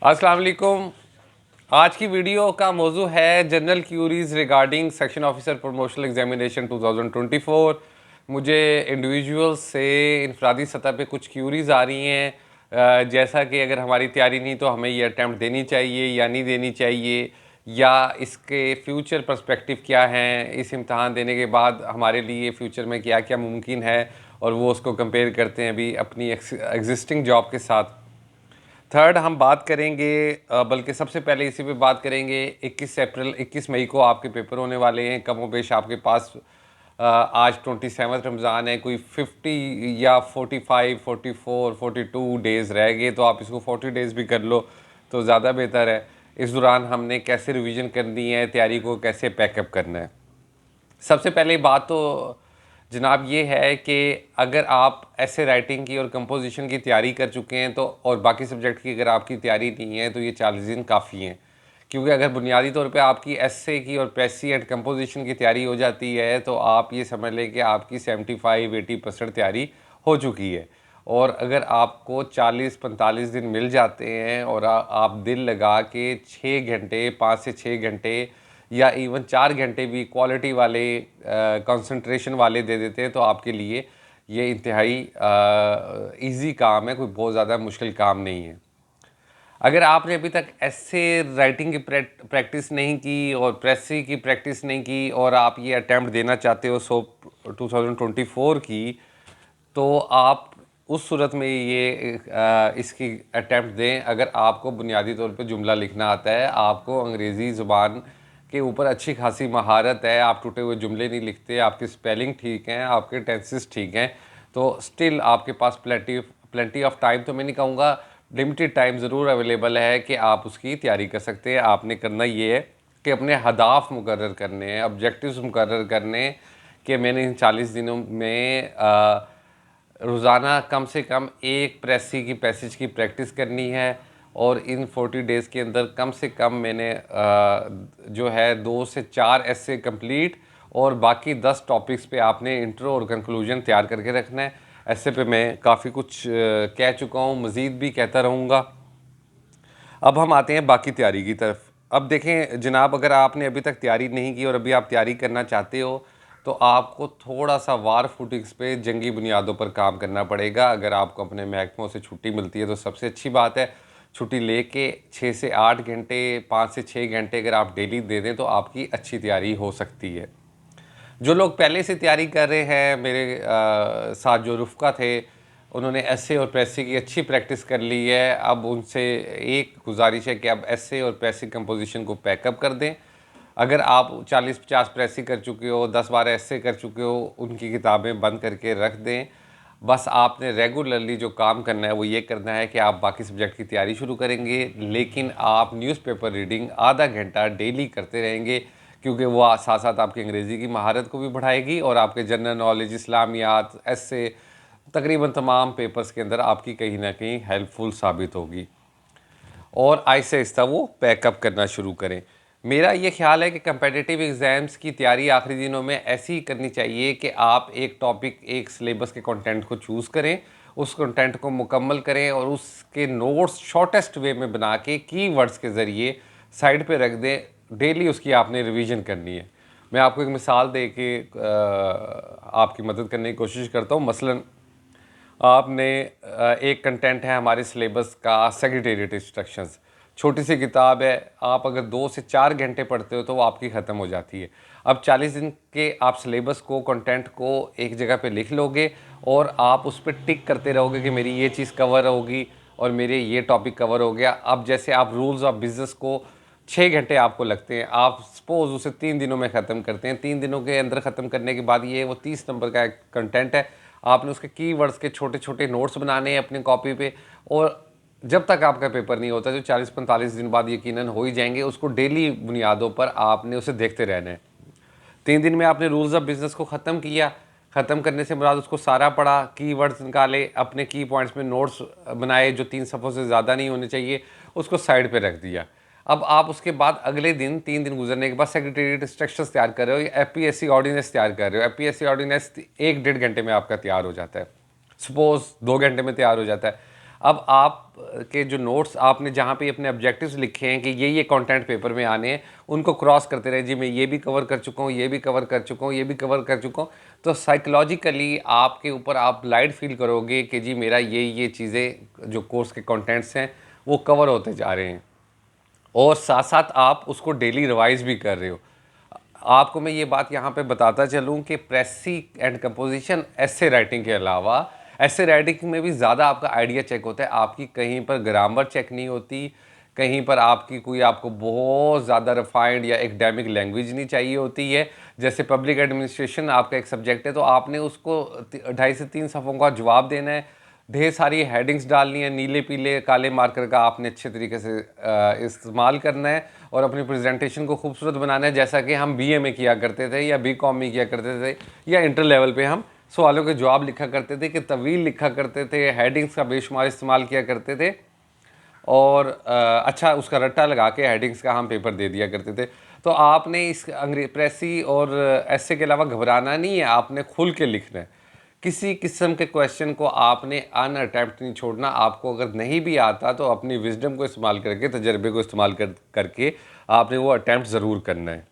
अस्सलाम वालेकुम। आज की वीडियो का मौजू है general queries regarding section officer promotional examination 2024। मुझे इंडिविजुअल्स से इनफरादी सतह पे कुछ क्यूरीज आ रही हैं, जैसा कि अगर हमारी तैयारी नहीं तो हमें ये अटैम्प्ट देनी चाहिए या नहीं देनी चाहिए, या इसके फ्यूचर पर्सपेक्टिव क्या हैं, इस इम्तहान देने के बाद हमारे लिए फ्यूचर में क्या क्या मुमकिन है, और वो उसको कंपेयर करते हैं अभी अपनी एग्जिस्टिंग जॉब के साथ। थर्ड हम बात करेंगे, बल्कि सबसे पहले इसी पे बात करेंगे, 21 मई को आपके पेपर होने वाले हैं। कम बेश आपके पास आज 27 रमज़ान है, कोई 50 या 45, 44, 42 डेज़ रह गए, तो आप इसको 40 डेज़ भी कर लो तो ज़्यादा बेहतर है। इस दौरान हमने कैसे रिवीजन करनी है, तैयारी को कैसे पैकअप करना है। सबसे पहले बात तो जनाब ये है कि अगर आप ऐसे राइटिंग की और कंपोजिशन की तैयारी कर चुके हैं तो, और बाकी सब्जेक्ट की अगर आपकी तैयारी नहीं है, तो ये 40 दिन काफ़ी हैं। क्योंकि अगर बुनियादी तौर पे आपकी एसए की और प्रेसी एंड कंपोजिशन की तैयारी हो जाती है तो आप ये समझ लें कि आपकी 75-80% तैयारी हो चुकी है। और अगर आपको 40-45 दिन मिल जाते हैं और आप दिल लगा के 6 घंटे, 5 से 6 घंटे या इवन 4 घंटे भी क्वालिटी वाले कंसंट्रेशन वाले दे देते हैं, तो आपके लिए ये इंतहाई इजी काम है, कोई बहुत ज़्यादा मुश्किल काम नहीं है। अगर आपने अभी तक ऐसे राइटिंग की प्रैक्टिस नहीं की और प्रेसी की प्रैक्टिस नहीं की और आप ये अटैम्प्ट देना चाहते हो 2024 की, तो आप उस सूरत में ये इसकी अटैम्प्ट दें अगर आपको बुनियादी तौर पे जुमला लिखना आता है, आपको अंग्रेज़ी ज़ुबान के ऊपर अच्छी खासी महारत है, आप टूटे हुए जुमले नहीं लिखते, आपकी स्पेलिंग ठीक हैं, आपके टेंसेस ठीक हैं, तो स्टिल आपके पास प्लेंटी ऑफ टाइम तो मैं नहीं कहूँगा, लिमिटेड टाइम ज़रूर अवेलेबल है कि आप उसकी तैयारी कर सकते हैं। आपने करना ये है कि अपने हदाफ मुकर्रर करने हैं, ऑब्जेक्टिव्स मुकर्रर करने हैं कि मैंने इन 40 दिनों में रोज़ाना कम से कम एक प्रेसी की पैसेज की प्रैक्टिस करनी है, और इन 40 डेज़ के अंदर कम से कम मैंने जो है 2 से 4 ऐसे कंप्लीट, और बाकी 10 टॉपिक्स पे आपने इंट्रो और कंक्लूजन तैयार करके रखना है। ऐसे पे मैं काफ़ी कुछ कह चुका हूँ, मज़ीद भी कहता रहूँगा। अब हम आते हैं बाकी तैयारी की तरफ। अब देखें जनाब, अगर आपने अभी तक तैयारी नहीं की और अभी आप तैयारी करना चाहते हो, तो आपको थोड़ा सा वार फुटिंग्स पे जंगी बुनियादों पर काम करना पड़ेगा। अगर आपको अपने महकमों से छुट्टी मिलती है तो सबसे अच्छी बात है, छुट्टी लेके 6 से 8 घंटे, 5 से 6 घंटे अगर आप डेली दे दें तो आपकी अच्छी तैयारी हो सकती है। जो लोग पहले से तैयारी कर रहे हैं, मेरे साथ जो रुफ़का थे, उन्होंने एसए और प्रेसी की अच्छी प्रैक्टिस कर ली है। अब उनसे एक गुजारिश है कि अब एसए और प्रेसी कंपोजिशन को पैकअप कर दें। अगर आप 40-50 प्रेसी कर चुके हो, 10-12 एसए कर चुके हो, उनकी किताबें बंद करके रख दें। बस आपने रेगुलरली जो काम करना है वो ये करना है कि आप बाकी सब्जेक्ट की तैयारी शुरू करेंगे, लेकिन आप न्यूज़पेपर रीडिंग आधा घंटा डेली करते रहेंगे, क्योंकि वो साथ साथ आपकी अंग्रेज़ी की महारत को भी बढ़ाएगी और आपके जनरल नॉलेज, इस्लामियात, ऐसे तकरीबन तमाम पेपर्स के अंदर आपकी कहीं ना कहीं हेल्पफुल साबित होगी। और आहिस्ता आहिस्ता वो पैकअप करना शुरू करें। मेरा ये ख्याल है कि कंपेटिटिव एग्ज़ाम्स की तैयारी आखिरी दिनों में ऐसी ही करनी चाहिए कि आप एक टॉपिक, एक सिलेबस के कंटेंट को चूज़ करें, उस कंटेंट को मुकम्मल करें और उसके नोट्स शॉर्टेस्ट वे में बना के कीवर्ड्स के ज़रिए साइड पे रख दें। डेली उसकी आपने रिवीजन करनी है। मैं आपको एक मिसाल दे के आपकी मदद करने की कोशिश करता हूँ। मसलन आपने एक कंटेंट है हमारे सिलेबस का, सेक्रेटेरिएट इंस्ट्रक्शंस, छोटी सी किताब है, आप अगर 2 से 4 घंटे पढ़ते हो तो वो आपकी ख़त्म हो जाती है। अब 40 दिन के आप सिलेबस को, कंटेंट को एक जगह पे लिख लोगे और आप उस पर टिक करते रहोगे कि मेरी ये चीज़ कवर होगी और मेरे ये टॉपिक कवर हो गया। अब जैसे आप रूल्स ऑफ बिज़नेस को 6 घंटे आपको लगते हैं, आप सपोज़ उसे 3 दिनों में ख़त्म करते हैं। 3 दिनों के अंदर ख़त्म करने के बाद ये वो 30 नंबर का एक कंटेंट है, आपने उसके कीवर्ड्स के छोटे छोटे नोट्स बनाने हैं अपनी कॉपी पे, और जब तक आपका पेपर नहीं होता, जो 40-45 दिन बाद यकीनन हो ही जाएंगे, उसको डेली बुनियादों पर आपने उसे देखते रहना है। 3 दिन में आपने रूल्स ऑफ बिज़नेस को ख़त्म किया, ख़त्म करने से मुराद उसको सारा पढ़ा, कीवर्ड्स निकाले, अपने की पॉइंट्स में नोट्स बनाए जो 3 सफ़ों से ज़्यादा नहीं होने चाहिए, उसको साइड पे रख दिया। अब आप उसके बाद अगले दिन, 3 दिन गुजरने के बाद सेक्रेटेरिएट इंस्ट्रक्शंस तैयार कर रहे हो या एफपीएससी ऑर्डिनेंस तैयार कर रहे हो। एफपीएससी ऑर्डिनेंस 1-1.5 घंटे में आपका तैयार हो जाता है, सपोज़ 2 घंटे में तैयार हो जाता है। अब आप के जो नोट्स आपने जहाँ पे अपने ऑब्जेक्टिव्स लिखे हैं कि ये कंटेंट पेपर में आने हैं, उनको क्रॉस करते रहे, जी मैं ये भी कवर कर चुका हूँ, ये भी कवर कर चुका हूँ, ये भी कवर कर चुका हूँ। तो साइकोलॉजिकली आपके ऊपर आप लाइट फील करोगे कि जी मेरा ये चीज़ें जो कोर्स के कंटेंट्स हैं वो कवर होते जा रहे हैं, और साथ साथ आप उसको डेली रिवाइज भी कर रहे हो। आपको मैं ये बात यहाँ पे बताता चलूँ कि प्रेसी एंड कंपोजिशन ऐसे राइटिंग के अलावा ऐसे राइटिंग में भी ज़्यादा आपका आइडिया चेक होता है, आपकी कहीं पर ग्रामर चेक नहीं होती, कहीं पर आपकी कोई आपको बहुत ज़्यादा रिफाइंड या एकेडमिक लैंग्वेज नहीं चाहिए होती है। जैसे पब्लिक एडमिनिस्ट्रेशन आपका एक सब्जेक्ट है, तो आपने उसको 2.5 से 3 सफ़ों का जवाब देना है, ढेर सारी हेडिंग्स डालनी है, नीले पीले काले मार्कर का आपने अच्छे तरीके से इस्तेमाल करना है और अपनी प्रेजेंटेशन को खूबसूरत बनाना है, जैसा कि हम बीए में किया करते थे या बीकॉम में किया करते थे या इंटर लेवल पे हम सवालों के जवाब लिखा करते थे, कि तवील लिखा करते थे, हेडिंग्स का बेशुमार इस्तेमाल किया करते थे, और अच्छा उसका रट्टा लगा के हेडिंग्स का हम पेपर दे दिया करते थे। तो आपने इस प्रेसी और ऐसे के अलावा घबराना नहीं है, आपने खुल के लिखना है। किसी किस्म के क्वेश्चन को आपने अनअटेम्प्ट नहीं छोड़ना। आपको अगर नहीं भी आता तो अपनी विजडम को इस्तेमाल करके, तजर्बे को इस्तेमाल करके आपने वो अटैम्प्ट ज़रूर करना है।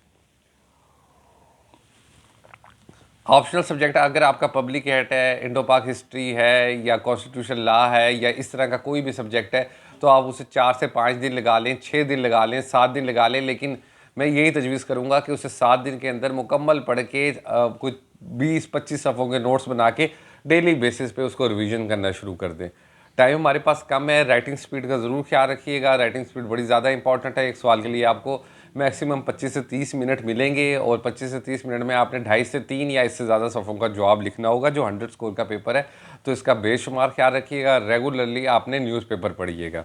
ऑप्शनल सब्जेक्ट अगर आपका पब्लिक एट है, इंडो पाक हिस्ट्री है, या कॉन्स्टिट्यूशन लॉ है, या इस तरह का कोई भी सब्जेक्ट है, तो आप उसे 4 से 5 दिन लगा लें, 6 दिन लगा लें, 7 दिन लगा लें। लेकिन मैं यही तजवीज़ करूँगा कि उसे 7 दिन के अंदर मुकम्मल पढ़ के कुछ 20-25 सफ़ों के नोट्स बना के डेली बेसिस पे उसको रिवीजन करना शुरू कर दें। टाइम हमारे पास कम है, राइटिंग स्पीड का ज़रूर ख्याल रखिएगा। राइटिंग स्पीड बड़ी ज़्यादा इंपॉर्टेंट है। एक सवाल के लिए आपको मैक्सिमम 25 से 30 मिनट मिलेंगे, और 25 से 30 मिनट में आपने 2.5 से 3 या इससे ज़्यादा सफ़ों का जवाब लिखना होगा, जो 100 स्कोर का पेपर है। तो इसका बेशुमार ख्याल रखिएगा। रेगुलरली आपने न्यूज़पेपर पढ़िएगा।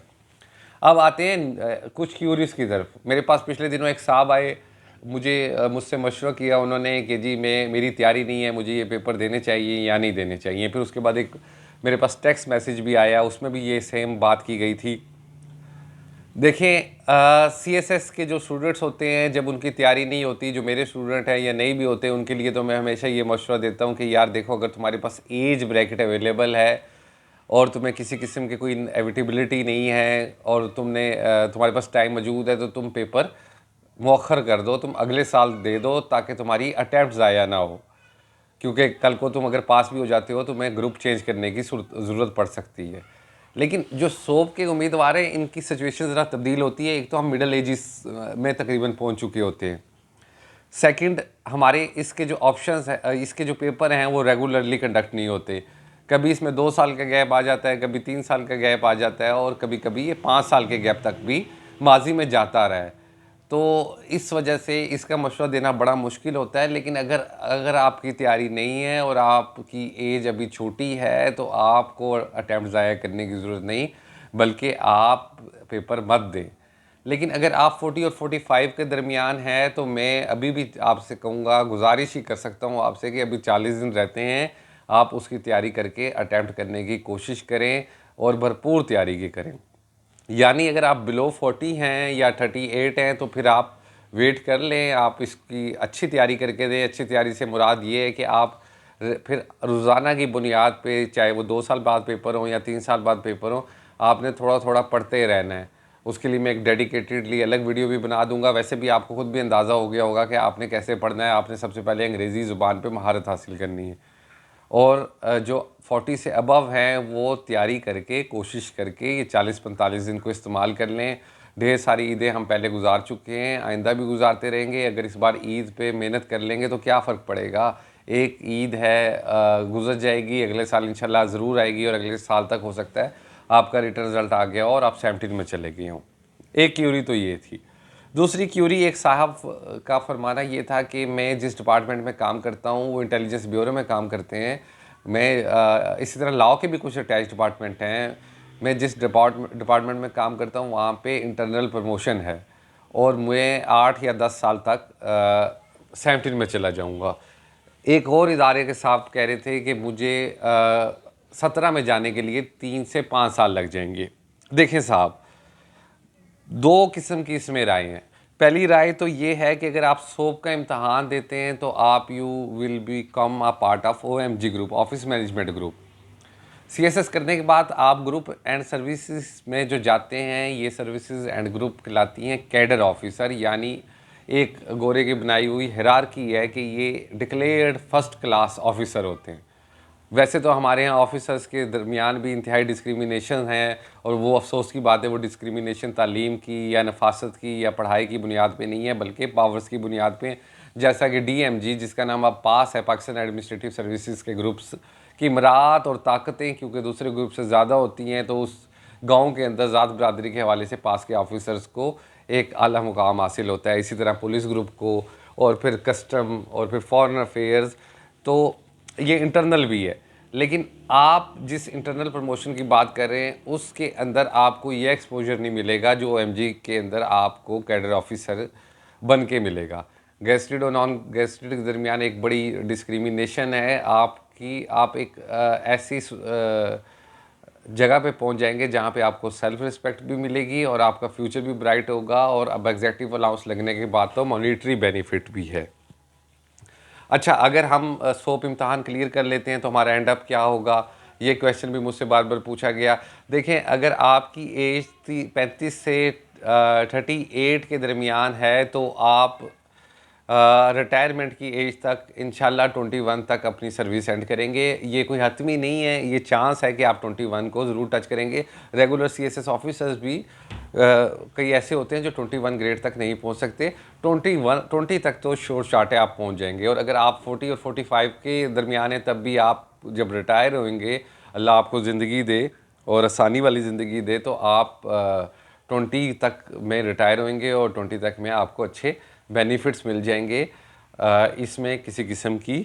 अब आते हैं कुछ क्यूरीज की तरफ। मेरे पास पिछले दिनों एक साहब आए, मुझसे मशवरा किया उन्होंने कि जी मेरी तैयारी नहीं है, मुझे ये पेपर देने चाहिए या नहीं देने चाहिए। फिर उसके बाद एक मेरे पास टेक्स्ट मैसेज भी आया, उसमें भी ये सेम बात की गई थी। देखें, सीएसएस के जो स्टूडेंट्स होते हैं, जब उनकी तैयारी नहीं होती, जो मेरे स्टूडेंट हैं या नहीं भी होते, उनके लिए तो मैं हमेशा ये मशवरा देता हूँ कि यार देखो, अगर तुम्हारे पास एज ब्रैकेट अवेलेबल है और तुम्हें किसी किस्म की कोई एविटेबिलिटी नहीं है और तुम्हारे पास टाइम मौजूद है, तो तुम पेपर मौखर कर दो, तुम अगले साल दे दो, ताकि तुम्हारी अटैम्प्ट ज़ाया ना हो। क्योंकि कल को तुम अगर पास भी हो जाते हो तो तुम्हें ग्रुप चेंज करने की ज़रूरत पड़ सकती है। लेकिन जो सोप के उम्मीदवार हैं, इनकी सिचुएशन ज़रा तब्दील होती है। एक तो हम मिडिल एजिस में तकरीबन पहुंच चुके होते हैं। सेकंड, हमारे इसके जो ऑप्शंस है, इसके जो पेपर हैं, वो रेगुलरली कंडक्ट नहीं होते। कभी इसमें 2 साल का गैप आ जाता है, कभी 3 साल का गैप आ जाता है, और कभी कभी ये 5 साल के गैप तक भी माजी में जाता रहा है। तो इस वजह से इसका मशवरा देना बड़ा मुश्किल होता है। लेकिन अगर अगर आपकी तैयारी नहीं है और आपकी एज अभी छोटी है, तो आपको अटैम्प्ट ज़ाया करने की ज़रूरत नहीं, बल्कि आप पेपर मत दें। लेकिन अगर आप 40 और 45 के दरमियान हैं, तो मैं अभी भी आपसे कहूँगा, गुजारिश ही कर सकता हूँ आपसे, कि अभी 40 दिन रहते हैं, आप उसकी तैयारी करके अटैम्प्ट करने की कोशिश करें, और भरपूर तैयारी की करें। यानी अगर आप बिलो 40 हैं या 38 हैं, तो फिर आप वेट कर लें, आप इसकी अच्छी तैयारी करके दें। अच्छी तैयारी से मुराद ये है कि आप फिर रोज़ाना की बुनियाद पे, चाहे वो 2 साल बाद पेपर हो या 3 साल बाद पेपर हो, आपने थोड़ा थोड़ा पढ़ते रहना है। उसके लिए मैं एक डेडिकेटेडली अलग वीडियो भी बना दूंगा। वैसे भी आपको खुद भी अंदाज़ा हो गया होगा कि आपने कैसे पढ़ना है। आपने सबसे पहले अंग्रेज़ी ज़ुबान पे महारत हासिल करनी है, और जो 40 से अबव हैं, वो तैयारी करके, कोशिश करके ये 40-45 दिन को इस्तेमाल कर लें। ढेर सारी ईदें हम पहले गुजार चुके हैं, आइंदा भी गुजारते रहेंगे। अगर इस बार ईद पे मेहनत कर लेंगे तो क्या फ़र्क पड़ेगा। एक ईद है, गुजर जाएगी, अगले साल इंशाल्लाह ज़रूर आएगी, और अगले साल तक हो सकता है आपका रिटर्न रिज़ल्ट आ गया हो और आप 17 में चले गए हों। एक क्यूरी तो ये थी। दूसरी क्यूरी, एक साहब का फरमाना ये था कि मैं जिस डिपार्टमेंट में काम करता हूँ, वो इंटेलिजेंस ब्यूरो में काम करते हैं। मैं इसी तरह लॉ के भी कुछ अटैच डिपार्टमेंट हैं। मैं जिस डिपार्टमेंट में काम करता हूँ, वहाँ पे इंटरनल प्रमोशन है, और मैं 8 या 10 साल तक 17 में चला जाऊँगा। एक और इदारे के साहब कह रहे थे कि मुझे 17 में जाने के लिए 3 से 5 साल लग जाएंगे। देखें साहब, 2 किस्म की इसमें राय हैं। पहली राय तो ये है कि अगर आप सोप का इम्तहान देते हैं, तो आप you will be come a part of OMG group, office management group. CSS करने के बाद आप ग्रुप एंड सर्विसेज में जो जाते हैं, ये सर्विसेज एंड ग्रुप कहलाती हैं कैडर ऑफिसर, यानी एक गोरे की बनाई हुई हिरार्की है कि ये डिक्लेयर्ड फर्स्ट क्लास ऑफिसर होते हैं। वैसे तो हमारे यहाँ ऑफिसर्स के दरमियान भी इंतहाई डिस्क्रिमिनेशन है, और वो अफसोस की बात है, वो डिस्क्रिमिनेशन तालीम की या नफासत की या पढ़ाई की बुनियाद पे नहीं है, बल्कि पावर्स की बुनियाद पे। जैसा कि DMG, जिसका नाम अब पास है, पाकिस्तान एडमिनिस्ट्रेटिव सर्विसेज के ग्रुप्स की मरात और ताकतें क्योंकि दूसरे ग्रुप से ज़्यादा होती हैं, तो उस गाँव के अंदर ज़ात बरदरी के हवाले से पास के ऑफिसर्स को एक आला मुकाम हासिल होता है। इसी तरह पुलिस ग्रुप को, और फिर कस्टम, और फिर फॉरेन अफेयर्स। तो ये इंटरनल भी है, लेकिन आप जिस इंटरनल प्रमोशन की बात कर रहे हैं उसके अंदर आपको ये एक्सपोजर नहीं मिलेगा जो OMG के अंदर आपको कैडर ऑफिसर बन के मिलेगा। गेस्टेड और नॉन गेस्टेड के दरमियान एक बड़ी डिस्क्रिमिनेशन है आपकी। आप एक ऐसी जगह पे पहुंच जाएंगे जहां पे आपको सेल्फ रिस्पेक्ट भी मिलेगी और आपका फ्यूचर भी ब्राइट होगा, और अब एग्जेक्टिव अलाउंस लगने के बाद तो मॉनिटरी बेनिफिट भी है। अच्छा, अगर हम सोप इम्तहान क्लियर कर लेते हैं तो हमारा एंड अप क्या होगा, ये क्वेश्चन भी मुझसे बार बार पूछा गया। देखें, अगर आपकी एज 35 से 38 के दरमियान है तो आप रिटायरमेंट की एज तक इंशाल्लाह 21 तक अपनी सर्विस एंड करेंगे। ये कोई हतमी नहीं है, ये चांस है कि आप 21 को ज़रूर टच करेंगे। रेगुलर CSS ऑफिसर्स भी कई ऐसे होते हैं जो 21 ग्रेड तक नहीं पहुंच सकते। 20 तक तो शोर शार्ट है, आप पहुंच जाएंगे। और अगर आप 40 और 45 के दरमियान हैं, तब भी आप जब रिटायर होंगे, अल्लाह आपको ज़िंदगी दे और आसानी वाली ज़िंदगी दे, तो आप 20 तक में रिटायर होंगे और 20 तक में आपको अच्छे बेनिफिट्स मिल जाएंगे। इसमें किसी किस्म की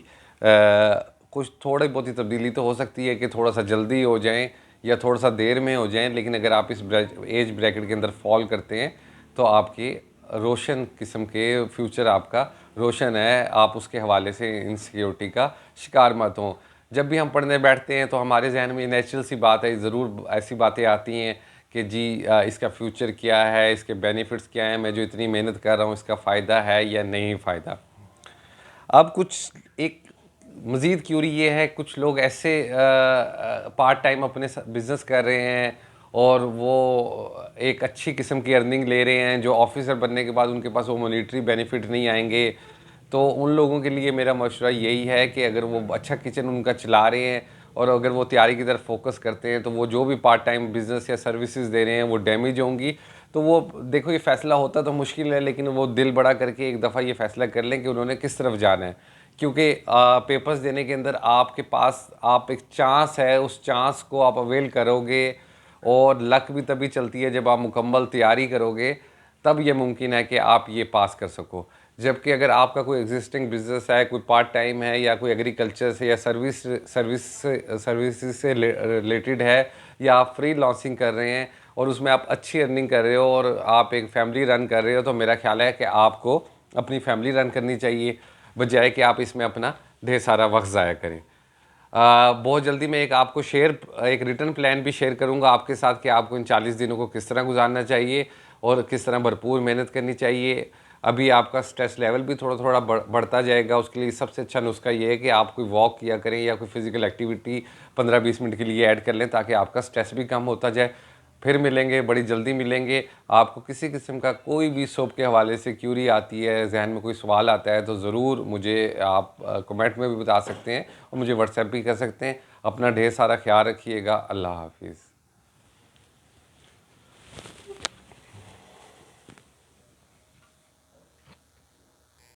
कुछ थोड़ी बहुत ही तब्दीली तो हो सकती है कि थोड़ा सा जल्दी हो जाएं या थोड़ा सा देर में हो जाएं, लेकिन अगर आप इस एज ब्रैकेट के अंदर फॉल करते हैं तो आपकी रोशन किस्म के फ्यूचर आपका रोशन है। आप उसके हवाले से इनसिक्योरिटी का शिकार मत हों। जब भी हम पढ़ने बैठते हैं तो हमारे जहन में नेचुरल सी बात है, ज़रूर ऐसी बातें आती हैं कि जी इसका फ्यूचर क्या है, इसके बेनिफिट्स क्या हैं, मैं जो इतनी मेहनत कर रहा हूँ इसका फ़ायदा है या नहीं फ़ायदा। अब कुछ एक मज़ीद क्यूरी ये है, कुछ लोग ऐसे पार्ट टाइम अपने बिज़नेस कर रहे हैं और वो एक अच्छी किस्म की अर्निंग ले रहे हैं, जो ऑफिसर बनने के बाद उनके पास वो मॉनिटरी बेनिफिट नहीं आएंगे। तो उन लोगों के लिए मेरा मशवरा यही है कि अगर वो अच्छा किचन उनका चला रहे हैं और अगर वो तैयारी की तरफ फोकस करते हैं, तो वो जो भी पार्ट टाइम बिज़नेस या सर्विसेज दे रहे हैं वो डैमेज होंगी। तो वो देखो, ये फ़ैसला होता तो मुश्किल है, लेकिन वो दिल बड़ा करके एक दफ़ा ये फ़ैसला कर लें कि उन्होंने किस तरफ जाना है। क्योंकि पेपर्स देने के अंदर आपके पास आप एक चांस है, उस चांस को आप अवेल करोगे, और लक भी तभी चलती है जब आप मुकम्मल तैयारी करोगे, तब ये मुमकिन है कि आप ये पास कर सको। जबकि अगर आपका कोई एग्जिस्टिंग बिजनेस है, कोई पार्ट टाइम है, या कोई एग्रीकल्चर से या सर्विस से रिलेटेड है, या आप फ्री लॉन्सिंग कर रहे हैं और उसमें आप अच्छी अर्निंग कर रहे हो और आप एक फैमिली रन कर रहे हो, तो मेरा ख्याल है कि आपको अपनी फैमिली रन करनी चाहिए, बजाय कि आप इसमें अपना ढेर सारा वक्त ज़ाया करें। बहुत जल्दी मैं एक रिटर्न प्लान भी शेयर करूंगा आपके साथ कि आपको इन 40 दिनों को किस तरह गुजारना चाहिए और किस तरह भरपूर मेहनत करनी चाहिए। अभी आपका स्ट्रेस लेवल भी थोड़ा थोड़ा बढ़ता जाएगा। उसके लिए सबसे अच्छा नुस्खा ये है कि आप कोई वॉक किया करें या कोई फिज़िकल एक्टिविटी 15-20 मिनट के लिए ऐड कर लें, ताकि आपका स्ट्रेस भी कम होता जाए। फिर मिलेंगे, बड़ी जल्दी मिलेंगे। आपको किसी किस्म का कोई भी सोप के हवाले से क्यूरी आती है, जहन में कोई सवाल आता है, तो ज़रूर मुझे आप कमेंट में भी बता सकते हैं और मुझे व्हाट्सएप भी कर सकते हैं। अपना ढेर सारा ख्याल रखिएगा। अल्लाह हाफिज़।